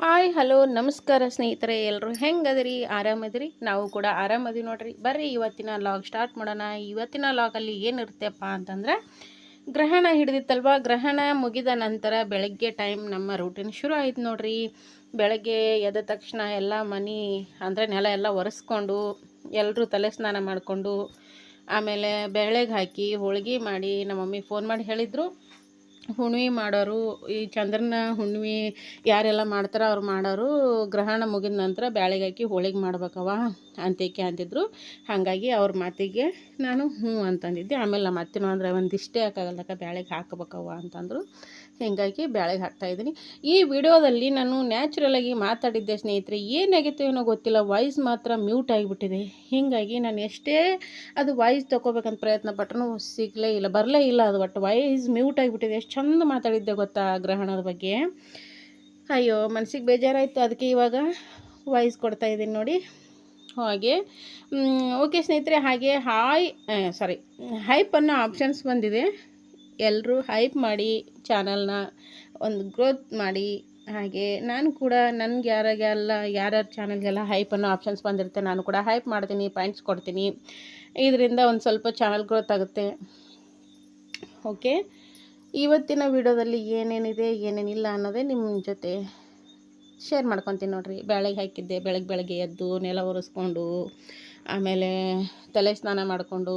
Hi hello ನಮಸ್ಕಾರ ಸ್ನೇಹಿತರೆ, ಎಲ್ಲರೂ ಹೆಂಗದಿರಿ? ಆರಾಮದಿರಿ? ನಾವು ಕೂಡ ಆರಾಮದಿ ನೋಡ್ರಿ. ಬರ್ರಿ ಇವತ್ತಿನ ಲಾಗ್ ಸ್ಟಾರ್ಟ್ ಮಾಡೋಣ. ಇವತ್ತಿನ ಲಾಗಲ್ಲಿ ಏನಿರುತ್ತೆಪ್ಪ ಅಂತಂದರೆ, ಗ್ರಹಣ ಹಿಡಿದಿತ್ತಲ್ವ. ಗ್ರಹಣ ಮುಗಿದ ನಂತರ ಬೆಳಗ್ಗೆ ಟೈಮ್ ನಮ್ಮ ರೂಟೀನ್ ಶುರು ಆಯ್ತು ನೋಡ್ರಿ. ಬೆಳಗ್ಗೆ ಎದ್ದ ತಕ್ಷಣ ಎಲ್ಲ ಮನೆ ಅಂದರೆ ನೆಲ ಎಲ್ಲ ಒರೆಸ್ಕೊಂಡು ಎಲ್ಲರೂ ತಲೆ ಸ್ನಾನ ಮಾಡಿಕೊಂಡು ಆಮೇಲೆ ಬೆಳೆಗೆ ಹಾಕಿ ಹೋಳ್ಗೆ ಮಾಡಿ ನಮ್ಮ ಮಮ್ಮಿ ಫೋನ್ ಮಾಡಿ ಹೇಳಿದರು, ಹುಣ್ಣಿಮೆ ಮಾಡೋರು, ಈ ಚಂದ್ರನ ಹುಣ್ಣಿಮೆ ಯಾರೆಲ್ಲ ಮಾಡ್ತಾರೋ ಅವ್ರು ಮಾಡೋರು ಗ್ರಹಣ ಮುಗಿದ ನಂತರ ಬ್ಯಾಳೆಗೆ ಹಾಕಿ ಹೋಳಿಗೆ ಮಾಡ್ಬೇಕವ ಅಂತೇಕೆ ಅಂತಿದ್ರು. ಹಾಗಾಗಿ ಅವ್ರ ಮಾತಿಗೆ ನಾನು ಹ್ಞೂ ಅಂತಂದಿದ್ದೆ. ಆಮೇಲೆ ನಮ್ಮ ಅತ್ತಿನೂ ಅಂದರೆ ಒಂದಿಷ್ಟೇ ಹಾಕಾಗಲ್ಲಕ್ಕ ಬ್ಯಾಳೆಗೆ ಹಾಕಬೇಕವ ಅಂತಂದರು. ಹೀಗಾಗಿ ಬ್ಯಾಳೆಗೆ ಹಾಕ್ತಾಯಿದ್ದೀನಿ. ಈ ವಿಡಿಯೋದಲ್ಲಿ ನಾನು ನ್ಯಾಚುರಲಾಗಿ ಮಾತಾಡಿದ್ದೆ ಸ್ನೇಹಿತರೆ. ಏನಾಗಿತ್ತು ಏನೋ ಗೊತ್ತಿಲ್ಲ, ವಾಯ್ಸ್ ಮಾತ್ರ ಮ್ಯೂಟ್ ಆಗಿಬಿಟ್ಟಿದೆ. ಹೀಗಾಗಿ ನಾನು ಎಷ್ಟೇ ಅದು ವಾಯ್ಸ್ ತೊಗೋಬೇಕಂತ ಪ್ರಯತ್ನ ಪಟ್ಟರು ಸಿಗಲೇ ಇಲ್ಲ, ಬರಲೇ ಇಲ್ಲ. ಅದು ಒಟ್ಟು ವಾಯ್ಸ್ ಮ್ಯೂಟ್ ಆಗಿಬಿಟ್ಟಿದೆ. ಎಷ್ಟು ಚಂದ ಮಾತಾಡಿದ್ದೆ ಗೊತ್ತಾ ಗ್ರಹಣದ ಬಗ್ಗೆ. ಅಯ್ಯೋ ಮನಸ್ಸಿಗೆ ಬೇಜಾರಾಯಿತು. ಅದಕ್ಕೆ ಇವಾಗ ವಾಯ್ಸ್ ಕೊಡ್ತಾಯಿದ್ದೀನಿ ನೋಡಿ. ಹಾಗೆ ಓಕೆ ಸ್ನೇಹಿತರೆ, ಹಾಗೆ ಹೈಪ್ ಅನ್ನೋ ಆಪ್ಷನ್ಸ್ ಬಂದಿದೆ. ಎಲ್ಲರೂ ಹೈಪ್ ಮಾಡಿ ಚಾನಲ್ನ ಒಂದು ಗ್ರೋತ್ ಮಾಡಿ. ಹಾಗೆ ನಾನು ಕೂಡ ನನಗೆ ಯಾರ್ಯಾರ ಚಾನಲ್ಗೆಲ್ಲ ಹೈಪ್ ಅನ್ನೋ ಆಪ್ಷನ್ಸ್ ಬಂದಿರುತ್ತೆ, ನಾನು ಕೂಡ ಹೈಪ್ ಮಾಡ್ತೀನಿ, ಪಾಯಿಂಟ್ಸ್ ಕೊಡ್ತೀನಿ. ಇದರಿಂದ ಒಂದು ಸ್ವಲ್ಪ ಚಾನಲ್ ಗ್ರೋತ್ ಆಗುತ್ತೆ. ಓಕೆ, ಇವತ್ತಿನ ವಿಡಿಯೋದಲ್ಲಿ ಏನೇನಿದೆ ಏನೇನಿಲ್ಲ ಅನ್ನೋದೇ ನಿಮ್ಮ ಜೊತೆ ಶೇರ್ ಮಾಡ್ಕೊತೀನಿ ನೋಡಿರಿ. ಬೆಳಗ್ಗೆ ಹಾಕಿದ್ದೆ, ಬೆಳಗ್ಗೆ ಎದ್ದು ನೆಲ ಒರೆಸ್ಕೊಂಡು ಆಮೇಲೆ ತಲೆ ಸ್ನಾನ ಮಾಡಿಕೊಂಡು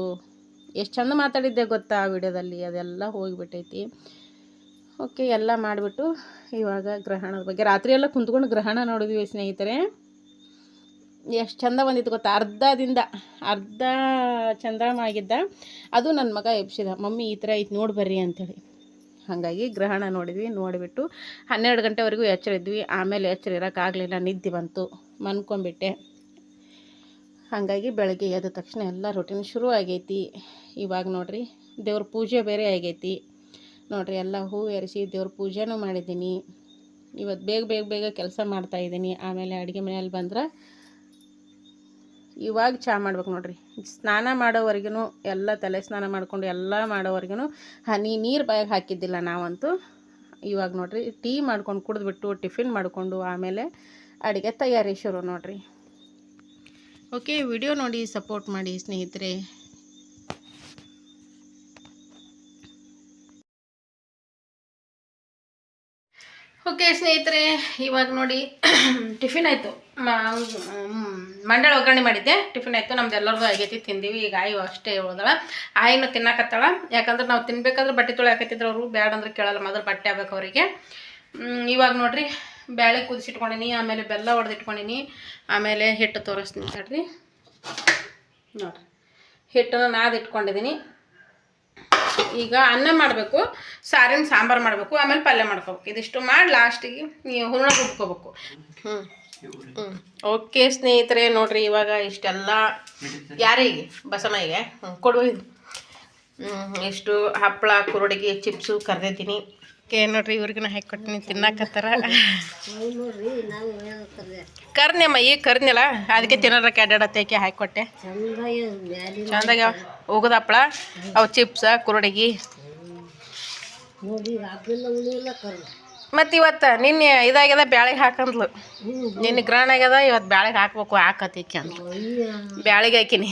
ಎಷ್ಟು ಚಂದ ಮಾತಾಡಿದ್ದೆ ಗೊತ್ತಾ ಆ ವಿಡಿಯೋದಲ್ಲಿ. ಅದೆಲ್ಲ ಹೋಗಿಬಿಟ್ಟೈತಿ. ಓಕೆ, ಎಲ್ಲ ಮಾಡಿಬಿಟ್ಟು ಇವಾಗ ಗ್ರಹಣದ ಬಗ್ಗೆ ರಾತ್ರಿ ಎಲ್ಲ ಕುಂತ್ಕೊಂಡು ಗ್ರಹಣ ನೋಡಿದ್ವಿ ಸ್ನೇಹಿತರೆ. ಎಷ್ಟು ಚಂದ ಬಂದಿತ್ತು ಗೊತ್ತಾ. ಅರ್ಧ ಚಂದ್ರಮ ಆಗಿದ್ದ. ಅದು ನನ್ನ ಮಗ ಎಬ್ಸಿದ, ಮಮ್ಮಿ ಈ ಥರ ಐತೆ ನೋಡಿ ಬರ್ರಿ ಅಂಥೇಳಿ. ಹಾಗಾಗಿ ಗ್ರಹಣ ನೋಡಿದ್ವಿ. ನೋಡಿಬಿಟ್ಟು 12 ಗಂಟೆವರೆಗೂ ಎಚ್ಚರ ಇದ್ವಿ. ಆಮೇಲೆ ಎಚ್ಚರ ಇರೋಕ್ಕಾಗಲಿಲ್ಲ, ನಿದ್ದೆ ಬಂತು, ಮನ್ಕೊಂಬಿಟ್ಟೆ. ಹಾಗಾಗಿ ಬೆಳಗ್ಗೆ ಎದ್ದ ತಕ್ಷಣ ಎಲ್ಲ ರೂಟೀನ್ ಶುರು ಆಗೈತಿ. ಇವಾಗ ನೋಡಿರಿ ದೇವ್ರ ಪೂಜೆ ಬೇರೆ ಆಗೈತಿ ನೋಡಿರಿ. ಎಲ್ಲ ಹೂ ಏರಿಸಿ ದೇವ್ರ ಪೂಜೆನೂ ಮಾಡಿದ್ದೀನಿ. ಇವತ್ತು ಬೇಗ ಕೆಲಸ ಮಾಡ್ತಾಯಿದ್ದೀನಿ. ಆಮೇಲೆ ಅಡುಗೆ ಮನೆಯಲ್ಲಿ ಬಂದ್ರೆ ಇವಾಗ ಚಹಾ ಮಾಡ್ಬೇಕು ನೋಡಿರಿ. ಸ್ನಾನ ಮಾಡೋವರೆಗೂ ಎಲ್ಲ ತಲೆ ಸ್ನಾನ ಮಾಡಿಕೊಂಡು ಎಲ್ಲ ಮಾಡೋವರೆಗೂ ಹನಿ ನೀರು ಬಾಯಿಗೆ ಹಾಕಿದ್ದಿಲ್ಲ ನಾವಂತೂ. ಇವಾಗ ನೋಡಿರಿ ಟೀ ಮಾಡ್ಕೊಂಡು ಕುಡಿದ್ಬಿಟ್ಟು ಟಿಫಿನ್ ಮಾಡಿಕೊಂಡು ಆಮೇಲೆ ಅಡುಗೆ ತಯಾರಿ ಶುರು ನೋಡಿರಿ. ಓಕೆ, ವಿಡಿಯೋ ನೋಡಿ ಸಪೋರ್ಟ್ ಮಾಡಿ ಸ್ನೇಹಿತರೆ. ಓಕೆ ಸ್ನೇಹಿತರೆ, ಇವಾಗ ನೋಡಿ ಟಿಫಿನ್ ಆಯಿತು. ಮಂಡಳ ಒಗ್ಗರಣೆ ಮಾಡಿದ್ದೆ, ಟಿಫಿನ್ ಆಯಿತು. ನಮ್ದು ಎಲ್ಲರಿಗೂ ಆಗೈತಿ, ತಿಂದೀವಿ. ಈಗ ಆಯಿ ಅಷ್ಟೇ ಉಳ್ದಳ. ಆಯಿನೂ ತಿನ್ನಕತ್ತಾಳ. ಯಾಕಂದ್ರೆ ನಾವು ತಿನ್ಬೇಕಾದ್ರೆ ಬಟ್ಟೆ ತೊಳೆಯಾಕತ್ತಿದ್ರು ಅವರು, ಬೇಡ ಅಂದ್ರೆ ಕೇಳಲ್ಲ, ಮೊದಲು ಬಟ್ಟೆ ಆಗ್ಬೇಕು ಅವರಿಗೆ. ಇವಾಗ ನೋಡಿರಿ ಬೇಳೆ ಕುದಿಸಿಟ್ಕೊಂಡಿನಿ, ಆಮೇಲೆ ಬೆಲ್ಲ ಹೊಡೆದಿಟ್ಕೊಂಡಿನಿ, ಆಮೇಲೆ ಹಿಟ್ಟು ತೋರಿಸ್ತೀನಿ ತಡ್ರಿ. ನೋಡಿರಿ ಹಿಟ್ಟನ್ನು ನಾದಿಟ್ಕೊಂಡಿದ್ದೀನಿ. ಈಗ ಅನ್ನ ಮಾಡಬೇಕು, ಸಾರಿನ ಸಾಂಬಾರು ಮಾಡಬೇಕು, ಆಮೇಲೆ ಪಲ್ಯ ಮಾಡ್ಕೋಬೇಕು. ಇದಿಷ್ಟು ಮಾಡಿ ಲಾಸ್ಟಿಗೆ ನೀವು ಹೂರಣ ರುಬ್ಕೋಬೇಕು. ಓಕೆ ಸ್ನೇಹಿತರೆ, ನೋಡಿರಿ ಇವಾಗ ಇಷ್ಟೆಲ್ಲ ಯಾರಿಗೆ ಬಸಮ್ಮಗೆ ಕೊಡುವುದು. ಇಷ್ಟು ಹಪ್ಪಳ, ಕುರುಡಿಗೆ, ಚಿಪ್ಸು ಕರೆದಿದ್ದೀನಿ. ನೋಡ್ರಿ ಇವ್ರಿಗೂ ಹಾಕಿಕೊಟ್ಟಿನಿ, ತಿನ್ನಾಕತ್ತಾರ. ಕರ್ನೆಮ್ಮ ಈಗ ಕರ್ನೆಲ್ಲ, ಅದಕ್ಕೆ ತಿನ್ನೋದಕ್ಕೆ ಅಡ್ಡಾಡತ್ತೇಕೆ ಹಾಕಿಕೊಟ್ಟೆ. ಚಂದಾಗ ಹೋಗೋದು ಹಪ್ಪಳ, ಅವು ಚಿಪ್ಸ, ಕುರುಡಿಗೆ. ಮತ್ತು ಇವತ್ತು ನಿನ್ನೆ ಇದಾಗ್ಯದ ಬ್ಯಾಳೆಗೆ ಹಾಕಂದ್ಲು. ನಿನ್ನೆ ಗ್ರಹಣ ಆಗ್ಯದ, ಇವತ್ತು ಬ್ಯಾಳೆಗೆ ಹಾಕ್ಬೇಕು ಹಾಕತ್ತೇಕೆ ಅಂತ ಬ್ಯಾಳೆಗೆ ಹಾಕಿನಿ.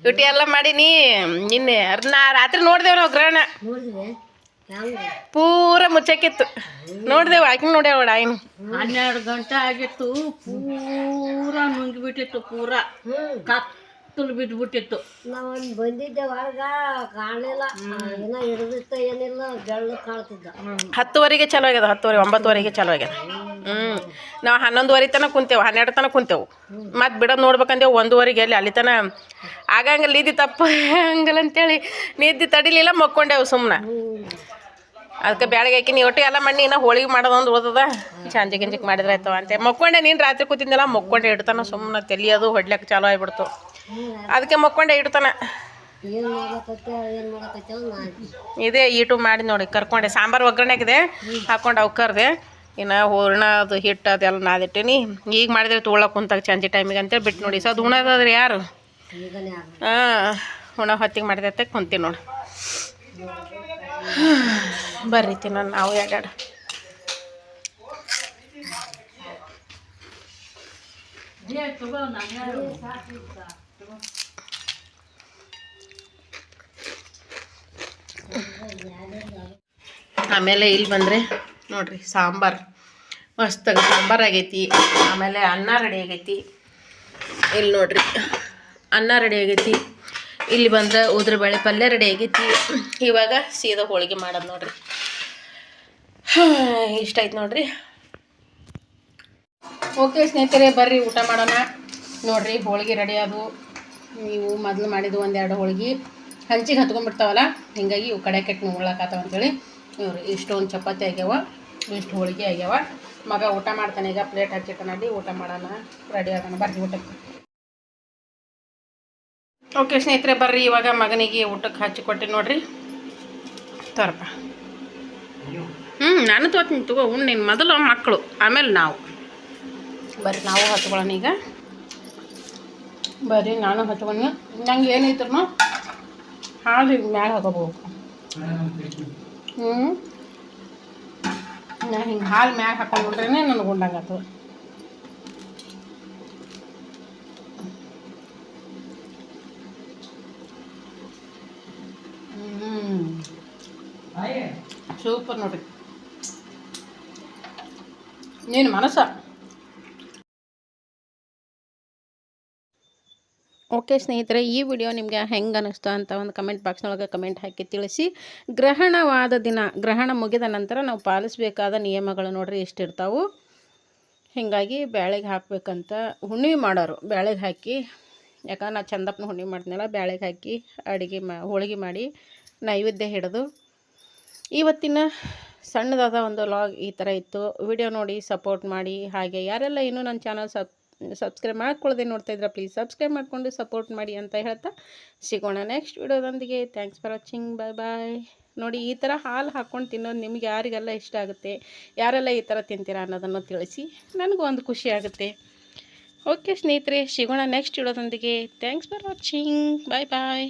ಇಟ್ಟು ಎಲ್ಲ ಮಾಡೀನಿ. ನಿನ್ನೆ ರಾತ್ರಿ ನೋಡ್ದೇವು ನಾವು ಗ್ರಹಣ, ಪೂರ ಮುಚ್ಚಕ್ಕಿತ್ತು. ನೋಡ್ದೇವು, ಆಕಿನ ನೋಡ್ಯಾವ ಆಯ್ನು. 12 ಗಂಟೆ ಆಗಿತ್ತು, ಪೂರ ನುಂಗಿಬಿಟ್ಟಿತ್ತು, ಪೂರ ಕತ್ತಲು ಬಿದ್ದುಬಿಟ್ಟಿತ್ತು. ನಾವೊಂದು ಬಂದಿದ್ದೆ ಹೊರಗ, ಕಾಣಲಿಲ್ಲ, ಏನೋ ಹಿಡಿದಿತ್ತ ಏನಿಲ್ಲ, ಬೆಳ್ಳ ಕಾಣ್ತಿದ್ದ. 10ವರೆಗೆ ಚಲೋ ಆಗ್ಯದ, 10, 9ವರೆಗೆ ಚಲೋ ಆಗ್ಯದ. ನಾವು 11ವರೆ ತನಕ ಕುಂತೇವು, 12 ತನಕ ಕುಂತೇವು. ಮತ್ತು ಬಿಡೋದು ನೋಡ್ಬೇಕಂದೇವು 1ವರೆಗೆ. ಅಲ್ಲಿ ತನ ಆಗಂಗಿಲ್ಲ, ನಿದ್ದೆ ತಪ್ಪ ಹಂಗಲ್ಲ ಅಂತೇಳಿ ನಿದ್ದೆ ತಡಿಲಿಲ್ಲ, ಮಕ್ಕೊಂಡೇವು ಸುಮ್ಮನೆ. ಅದಕ್ಕೆ ಬ್ಯಾಳಿಗೆ ಹಾಕಿನಿ. ಒಟ್ಟು ಎಲ್ಲ ಮಣ್ಣಿ ಇನ್ನೂ ಹೋಳಿಗೆ ಮಾಡೋದೊಂದು ಉಳ್ದದ, ಗಿಂಜಿಗೆ ಮಾಡಿದ್ರೆ ಆಯ್ತವ ಅಂತ ಮಕ್ಕೊಂಡೆ. ನೀನು ರಾತ್ರಿ ಕೂತಿದ್ದೆಲ್ಲ ಮಕ್ಕೊಂಡೆ ಇಡ್ತಾನ, ಸುಮ್ಮನೆ ತೆಲಿಯೋದು ಹೊಡ್ಲಿಕ್ಕೆ ಚಾಲೋ ಆಗಿಬಿಡ್ತು. ಅದಕ್ಕೆ ಮಕ್ಕೊಂಡೆ ಇಡ್ತಾನ. ಇದೇ ಈಟು ಮಾಡಿ ನೋಡಿ ಕರ್ಕೊಂಡೆ. ಸಾಂಬಾರು ಒಗ್ಗರಣೆ ಹಾಕಿದೆ, ಹಾಕ್ಕೊಂಡು ಅವು ಕರ್ದೆ. ಇನ್ನು ಹೂರ್ಣ ಅದು ಹಿಟ್ಟು ಅದೆಲ್ಲ ನಾದಿಟ್ಟಿನಿ. ಈಗ ಮಾಡಿದ್ರೆ ತೊಗೊಳಕ್ಕೆ ಕುಂತಾಗ ಸಂಜೆ ಟೈಮಿಗೆ ಅಂತೇಳಿ ಬಿಟ್ಟು ನೋಡಿ. ಅದು ಉಣೋದಾದ್ರೆ ಯಾರು ಉಣ ಹೊತ್ತಿಗೆ ಮಾಡಿದೈತೆ ಕುಂತೀನಿ ನೋಡಿ. ಬರ್ರಿ ತಿನ್ನೋಣ ನಾವು. ಆಮೇಲೆ ಇಲ್ಲಿ ಬಂದರೆ ನೋಡ್ರಿ ಸಾಂಬಾರು ಮಸ್ತಾಗಿ ಸಾಂಬಾರು ಆಗೈತಿ. ಆಮೇಲೆ ಅನ್ನ ರೆಡಿ ಆಗೈತಿ. ಇಲ್ಲಿ ನೋಡ್ರಿ ಅನ್ನ ರೆಡಿ ಆಗೈತಿ. ಇಲ್ಲಿ ಬಂದ್ರೆ ಉದ್ರಬೇಳೆ ಪಲ್ಯ ರೆಡಿ ಆಗೈತಿ. ಇವಾಗ ಸೀದಾ ಹೋಳಿಗೆ ಮಾಡೋದು ನೋಡ್ರಿ. ಇಷ್ಟ ಆಯ್ತು ನೋಡ್ರಿ. ಓಕೆ ಸ್ನೇಹಿತರೆ, ಬರ್ರಿ ಊಟ ಮಾಡೋಣ. ನೋಡ್ರಿ ಹೋಳಿಗೆ ರೆಡಿ ಆದವು. ನೀವು ಮೊದಲು ಮಾಡಿದ್ದು ಒಂದೆರಡು ಹೋಳಿಗೆ ಹಂಚಿಗೆ ಹತ್ಕೊಂಡ್ಬಿಡ್ತಾವಲ್ಲ, ಹಿಂಗಾಗಿ ಇವು ಕಡೆ ಕೆಟ್ಟು ಉಳ್ಳಾಕತ್ತಾವ ಅಂತೇಳಿ ಇವ್ರು ಇಷ್ಟೊಂದು ಚಪಾತಿ ಆಗ್ಯಾವ, ಇಷ್ಟು ಹೋಳಿಗೆ ಆಗ್ಯಾವ. ಮಗ ಊಟ ಮಾಡ್ತಾನೆ. ಈಗ ಪ್ಲೇಟ್ ಹಚ್ಚಿಟ್ಟನಲ್ಲಿ ಊಟ ಮಾಡೋಣ. ರೆಡಿ ಆಗೋಣ ಬರ್ರಿ ಊಟಕ್ಕೆ. ಓಕೆ ಸ್ನೇಹಿತರೆ, ಬರ್ರಿ ಇವಾಗ ಮಗನಿಗೆ ಊಟಕ್ಕೆ ಹಚ್ಚಿಕೊಟ್ಟೆ ನೋಡ್ರಿ. ತೋರಪ್ಪ. ನಾನು ತೋತೀನಿ ತಗೋ. ನೀನು ಮೊದಲು ಮಕ್ಕಳು, ಆಮೇಲೆ ನಾವು. ಬರ್ರಿ ನಾವು ಹಚ್ಕೊಳ್ಳೋಣ ಈಗ. ಬರ್ರಿ ನಾನು ಹಚ್ಕೊಂಡು ನಂಗೆ ಏನೈತ್ರು ಹಾಲು ಮ್ಯಾಲೆ ಹಾಕೋಬೇಕು. ನಾ ಹಿಂಗೆ ಹಾಲು ಮ್ಯಾಲೆ ಹಾಕೊಂಡ್ಬಿಟ್ರೆ ನನಗೆ ಉಂಡಂಗಾಗ್ತದೆ. ಸೂಪರ್ ನೋಡ್ರಿ. ನೀನು ಮನಸ್ಸ. ಓಕೆ ಸ್ನೇಹಿತರೆ, ಈ ವಿಡಿಯೋ ನಿಮಗೆ ಹೆಂಗೆ ಅನ್ನಿಸ್ತು ಅಂತ ಒಂದು ಕಮೆಂಟ್ ಬಾಕ್ಸ್ನೊಳಗೆ ಕಮೆಂಟ್ ಹಾಕಿ ತಿಳಿಸಿ. ಗ್ರಹಣವಾದ ದಿನ, ಗ್ರಹಣ ಮುಗಿದ ನಂತರ ನಾವು ಪಾಲಿಸಬೇಕಾದ ನಿಯಮಗಳು ನೋಡ್ರಿ ಎಷ್ಟಿರ್ತಾವೆ. ಹೀಗಾಗಿ ಬ್ಯಾಳೆಗೆ ಹಾಕಬೇಕಂತ ಹುಣ್ಣಿಮೆ ಮಾಡೋರು ಬ್ಯಾಳೆಗೆ ಹಾಕಿ, ಯಾಕಂದ್ರೆ ನಾ ಚಂದಪ್ಪನ ಹುಣ್ಣಿಮೆ ಮಾಡ್ತೀನಲ್ಲ, ಬ್ಯಾಳೆಗೆ ಹಾಕಿ ಅಡುಗೆ ಹೋಳಿಗೆ ಮಾಡಿ ನೈವೇದ್ಯ ಹಿಡಿದು. ಇವತ್ತಿನ ಸಣ್ಣದಾದ ಒಂದು ಲಾಗ್ ಈ ಥರ ಇತ್ತು. ವಿಡಿಯೋ ನೋಡಿ ಸಪೋರ್ಟ್ ಮಾಡಿ. ಹಾಗೆ ಯಾರೆಲ್ಲ ಇನ್ನೂ ನನ್ನ ಚಾನಲ್ ಸಬ್ಸ್ಕ್ರೈಬ್ ಮಾಡ್ಕೊಳ್ಳದೆ ನೋಡ್ತಾ ಇದ್ರೆ ಪ್ಲೀಸ್ ಸಬ್ಸ್ಕ್ರೈಬ್ ಮಾಡಿಕೊಂಡು ಸಪೋರ್ಟ್ ಮಾಡಿ ಅಂತ ಹೇಳ್ತಾ ಸಿಗೋಣ ನೆಕ್ಸ್ಟ್ ವಿಡಿಯೋದೊಂದಿಗೆ. Thanks for watching. Bye bye. ನೋಡಿ, ಈ ಥರ ಹಾಲು ಹಾಕ್ಕೊಂಡು ತಿನ್ನೋದು ನಿಮ್ಗೆ ಯಾರಿಗೆಲ್ಲ ಇಷ್ಟ ಆಗುತ್ತೆ, ಯಾರೆಲ್ಲ ಈ ಥರ ತಿಂತೀರಾ ಅನ್ನೋದನ್ನು ತಿಳಿಸಿ. ನನಗೂ ಒಂದು ಖುಷಿ ಆಗುತ್ತೆ. ಓಕೆ ಸ್ನೇಹಿತರೆ, ಸಿಗೋಣ ನೆಕ್ಸ್ಟ್ ವಿಡಿಯೋದೊಂದಿಗೆ. Thanks for watching. Bye bye.